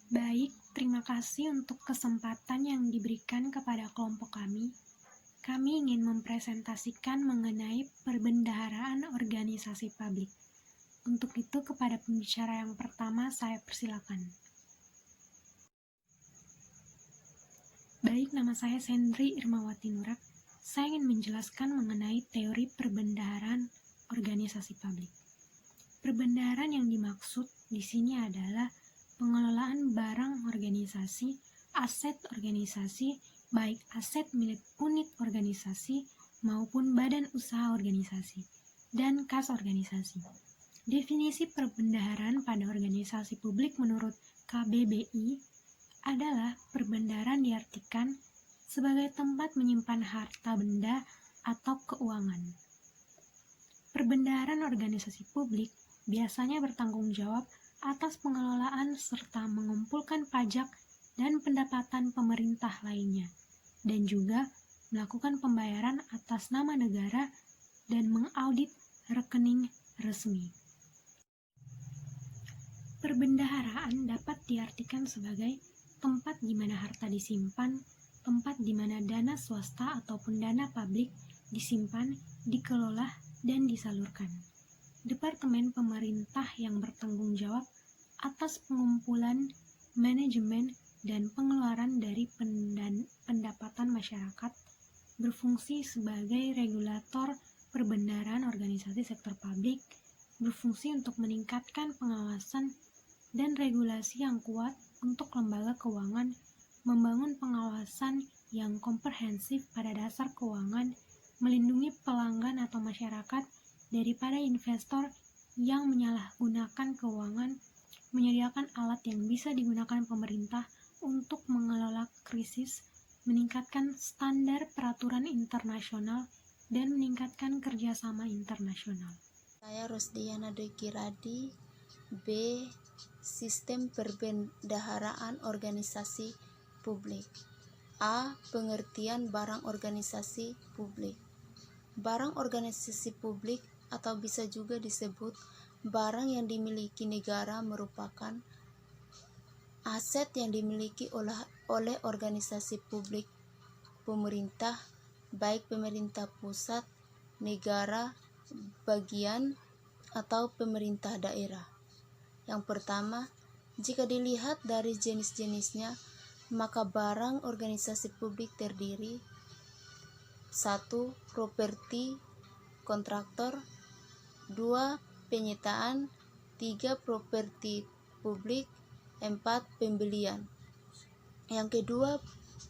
Baik, terima kasih untuk kesempatan yang diberikan kepada kelompok kami. Kami ingin mempresentasikan mengenai perbendaharaan organisasi publik. Untuk itu, kepada pembicara yang pertama, saya persilakan. Baik, nama saya Sendri Irmawati Nurak. Saya ingin menjelaskan mengenai teori perbendaharaan organisasi publik. Perbendaharaan yang dimaksud di sini adalah pengelolaan barang organisasi, aset organisasi, baik aset milik unit organisasi maupun badan usaha organisasi, dan kas organisasi. Definisi perbendaharaan pada organisasi publik menurut KBBI adalah perbendaharaan diartikan sebagai tempat menyimpan harta benda atau keuangan. Perbendaharaan organisasi publik biasanya bertanggung jawab atas pengelolaan serta mengumpulkan pajak dan pendapatan pemerintah lainnya, dan juga melakukan pembayaran atas nama negara dan mengaudit rekening resmi. Perbendaharaan dapat diartikan sebagai tempat di mana harta disimpan, tempat di mana dana swasta ataupun dana publik disimpan, dikelola, dan disalurkan. Departemen pemerintah yang bertanggung jawab atas pengumpulan, manajemen, dan pengeluaran dari pendapatan masyarakat berfungsi sebagai regulator perbendaharaan organisasi sektor publik, berfungsi untuk meningkatkan pengawasan dan regulasi yang kuat untuk lembaga keuangan, membangun pengawasan yang komprehensif pada dasar keuangan, melindungi pelanggan atau masyarakat daripada investor yang menyalahgunakan keuangan, menyediakan alat yang bisa digunakan pemerintah untuk mengelola krisis, meningkatkan standar peraturan internasional, dan meningkatkan kerjasama internasional. Saya Rosdiana Dekiradi, B. Sistem perbendaharaan organisasi publik. A. Pengertian barang organisasi publik. Barang organisasi publik atau bisa juga disebut barang yang dimiliki negara merupakan aset yang dimiliki oleh organisasi publik pemerintah, baik pemerintah pusat, negara, bagian, atau pemerintah daerah. Yang pertama, jika dilihat dari jenis-jenisnya, maka barang organisasi publik terdiri 1. Properti kontraktor, 2. Penyitaan, 3. Properti publik, 4. Pembelian. Yang kedua,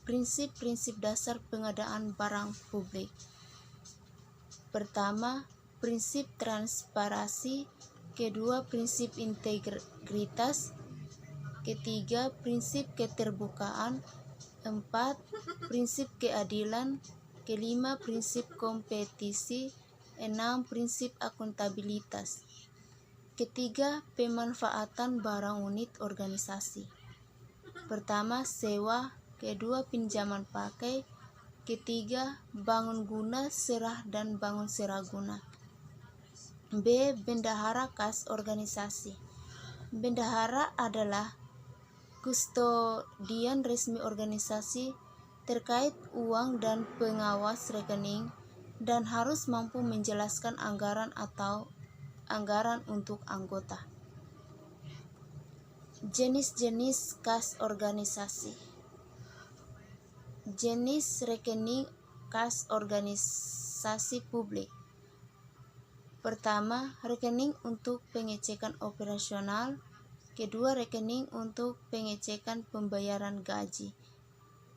prinsip-prinsip dasar pengadaan barang publik. Pertama, prinsip transparansi, kedua, prinsip integritas, ketiga, prinsip keterbukaan, 4. Prinsip keadilan, kelima, prinsip kompetisi, 6. Prinsip akuntabilitas, ketiga, pemanfaatan barang unit organisasi. Pertama, sewa, kedua, pinjaman pakai, ketiga, bangun guna, serah dan bangun seraguna. B. Bendahara kas organisasi. Bendahara adalah kustodian resmi organisasi terkait uang dan pengawas rekening dan harus mampu menjelaskan anggaran atau anggaran untuk anggota. Jenis-jenis kas organisasi. Jenis rekening kas organisasi publik. Pertama, rekening untuk pengecekan operasional, kedua, rekening untuk pengecekan pembayaran gaji,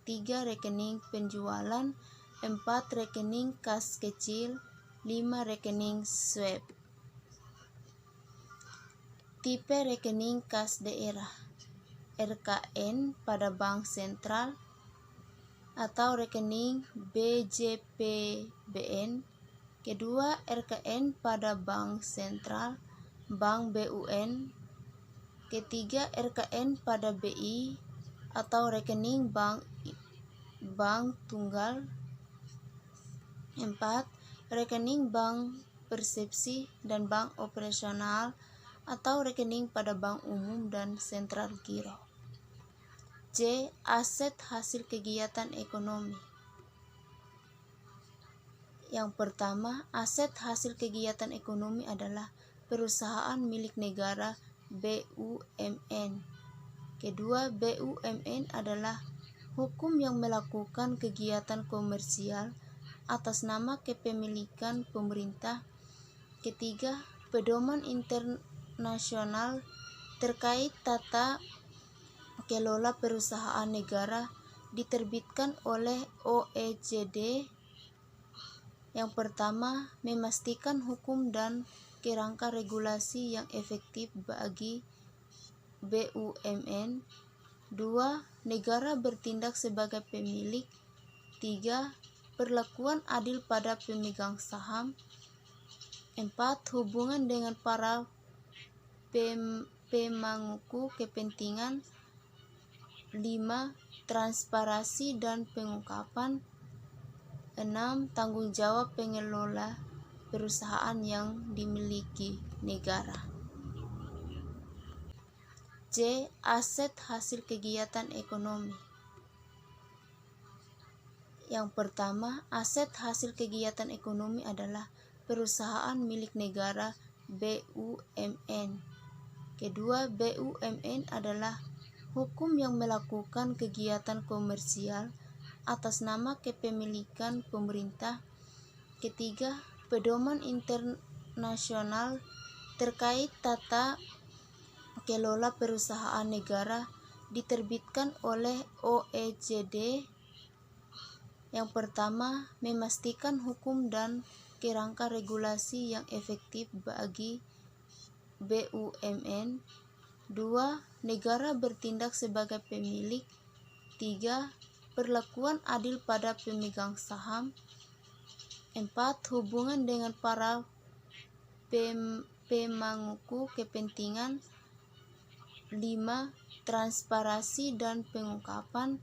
3. Rekening penjualan, 4. Rekening kas kecil, 5. Rekening swab. Tipe rekening kas daerah, RKN pada bank sentral atau rekening BJPBN, kedua, RKN pada bank sentral, bank BUN, ketiga, RKN pada BI atau rekening bank tunggal, 4. Rekening bank persepsi dan bank operasional atau rekening pada bank umum dan sentral giro. C. Aset hasil kegiatan ekonomi. Yang pertama, aset hasil kegiatan ekonomi adalah perusahaan milik negara BUMN. Kedua, BUMN adalah hukum yang melakukan kegiatan komersial atas nama kepemilikan pemerintah. Ketiga, pedoman internasional terkait tata kelola perusahaan negara diterbitkan oleh OECD. Yang pertama, memastikan hukum dan kerangka regulasi yang efektif bagi BUMN. 2. Negara bertindak sebagai pemilik. 3. Perlakuan adil pada pemegang saham. 4. Hubungan dengan para pemangku kepentingan. 5. Transparansi dan pengungkapan. 6. Tanggung jawab pengelola perusahaan yang dimiliki negara. C. Aset hasil kegiatan ekonomi. Yang pertama, aset hasil kegiatan ekonomi adalah perusahaan milik negara BUMN. Kedua, BUMN adalah hukum yang melakukan kegiatan komersial atas nama kepemilikan pemerintah. Ketiga, pedoman internasional terkait tata kelola perusahaan negara diterbitkan oleh OECD. Yang pertama, memastikan hukum dan kerangka regulasi yang efektif bagi BUMN. 2. Negara bertindak sebagai pemilik. 3. Perlakuan adil pada pemegang saham. 4. Hubungan dengan para pemangku kepentingan. 5. Transparansi dan pengungkapan.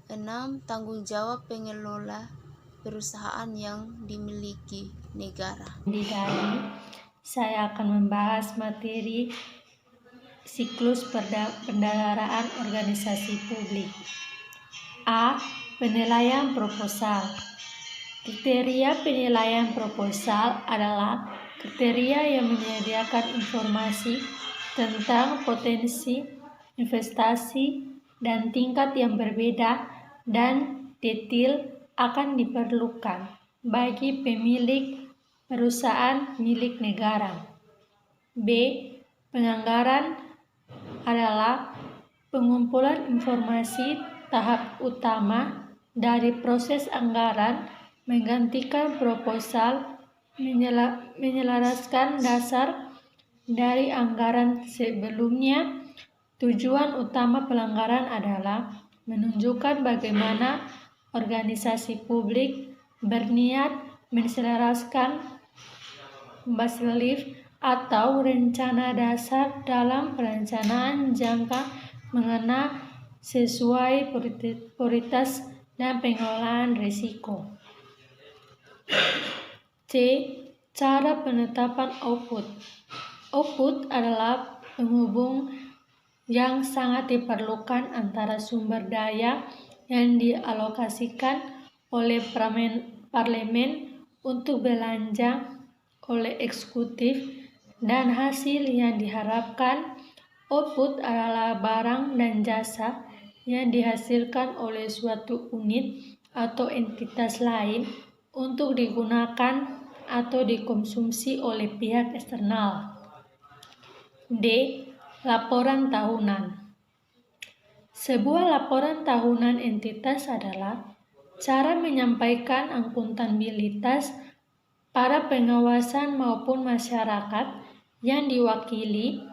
6. Tanggung jawab pengelola perusahaan yang dimiliki negara. Di dalam saya akan membahas materi siklus pendanaan organisasi publik. A. Penilaian proposal. Kriteria penilaian proposal adalah kriteria yang menyediakan informasi tentang potensi investasi dan tingkat yang berbeda dan detail akan diperlukan bagi pemilik perusahaan milik negara. B. Penganggaran adalah pengumpulan informasi tahap utama dari proses anggaran, menggantikan proposal, menyelaraskan dasar dari anggaran sebelumnya. Tujuan utama pelanggaran adalah menunjukkan bagaimana organisasi publik berniat menyelaraskan baselif atau rencana dasar dalam perencanaan jangka menengah sesuai prioritas dan pengelolaan risiko. C. Cara penetapan output. Output adalah penghubung yang sangat diperlukan antara sumber daya yang dialokasikan oleh parlemen untuk belanja oleh eksekutif dan hasil yang diharapkan. Output adalah barang dan jasa yang dihasilkan oleh suatu unit atau entitas lain untuk digunakan atau dikonsumsi oleh pihak eksternal. D. Laporan tahunan. Sebuah laporan tahunan entitas adalah cara menyampaikan akuntabilitas para pengawasan maupun masyarakat yang diwakili.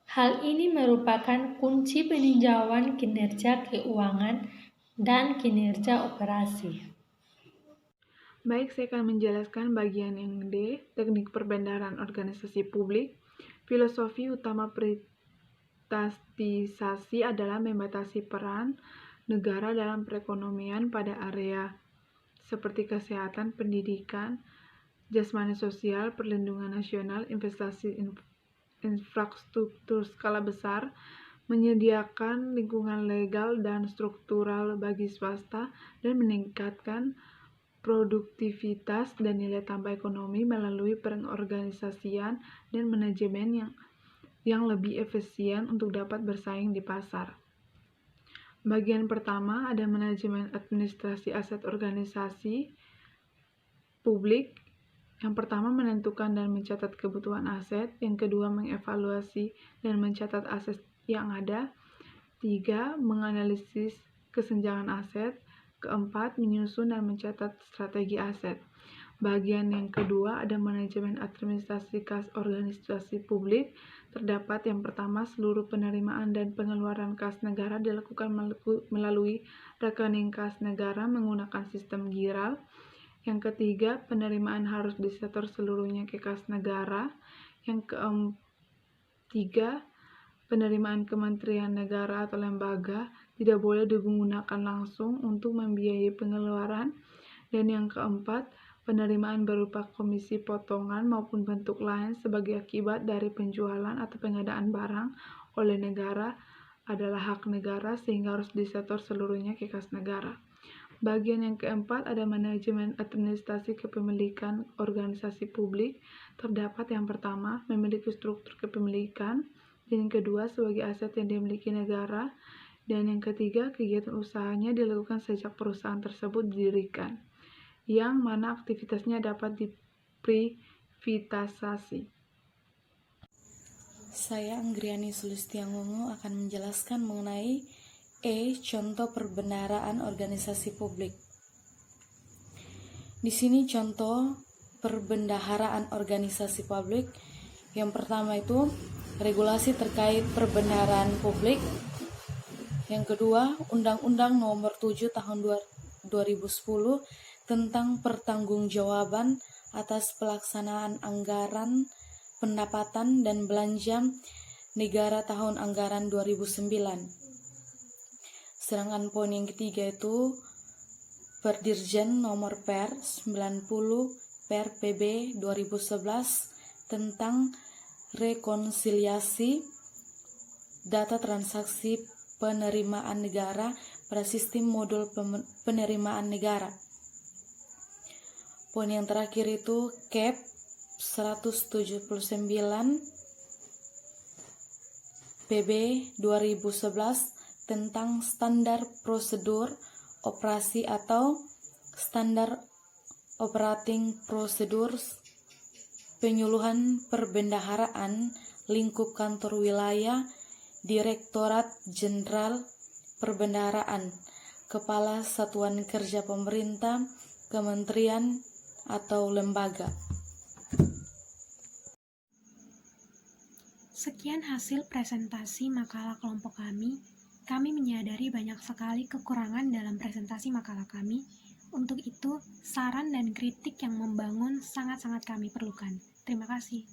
Hal ini merupakan kunci peninjauan kinerja keuangan dan kinerja operasi. Baik, saya akan menjelaskan bagian yang D, teknik perbendaharaan organisasi publik. Filosofi utama privatisasi adalah membatasi peran negara dalam perekonomian pada area seperti kesehatan, pendidikan, jasmani sosial, perlindungan nasional, investasi infrastruktur skala besar, menyediakan lingkungan legal dan struktural bagi swasta, dan meningkatkan produktivitas dan nilai tambah ekonomi melalui pengorganisasian dan manajemen yang lebih efisien untuk dapat bersaing di pasar. Bagian pertama ada manajemen administrasi aset organisasi publik. Yang pertama, menentukan dan mencatat kebutuhan aset. Yang kedua, mengevaluasi dan mencatat aset yang ada. 3. Menganalisis kesenjangan aset. Keempat, menyusun dan mencatat strategi aset. Bagian yang kedua ada manajemen administrasi kas organisasi publik. Terdapat yang pertama, seluruh penerimaan dan pengeluaran kas negara dilakukan melalui rekening kas negara menggunakan sistem GIRAL. Yang ketiga, penerimaan harus disetor seluruhnya ke kas negara. Yang ketiga, penerimaan kementerian negara atau lembaga tidak boleh digunakan langsung untuk membiayai pengeluaran. Dan yang keempat, penerimaan berupa komisi potongan maupun bentuk lain sebagai akibat dari penjualan atau pengadaan barang oleh negara adalah hak negara sehingga harus disetor seluruhnya ke kas negara. Bagian yang keempat ada manajemen administrasi kepemilikan organisasi publik. Terdapat yang pertama, memiliki struktur kepemilikan, dan yang kedua, sebagai aset yang dimiliki negara, dan yang ketiga, kegiatan usahanya dilakukan sejak perusahaan tersebut didirikan, yang mana aktivitasnya dapat diprivatisasi. Saya Anggriani Sulistiangungu akan menjelaskan mengenai contoh perbendaharaan organisasi publik. Di sini contoh perbendaharaan organisasi publik. Yang pertama itu regulasi terkait perbendaharaan publik. Yang kedua, Undang-Undang Nomor 7 Tahun 2010 tentang pertanggungjawaban atas pelaksanaan anggaran pendapatan dan belanja negara tahun anggaran 2009. Sedangkan poin yang ketiga itu Perdirjen Nomor Per 90 Per PB 2011 tentang rekonsiliasi data transaksi penerimaan negara pada sistem modul penerimaan negara. Poin yang terakhir itu KEP 179 PB 2011 tentang standar prosedur operasi atau standar operating procedures penyuluhan perbendaharaan lingkup kantor wilayah Direktorat Jenderal Perbendaharaan, Kepala Satuan Kerja Pemerintah, Kementerian atau lembaga. Sekian hasil presentasi makalah kelompok kami. Kami menyadari banyak sekali kekurangan dalam presentasi makalah kami. Untuk itu, saran dan kritik yang membangun sangat-sangat kami perlukan. Terima kasih.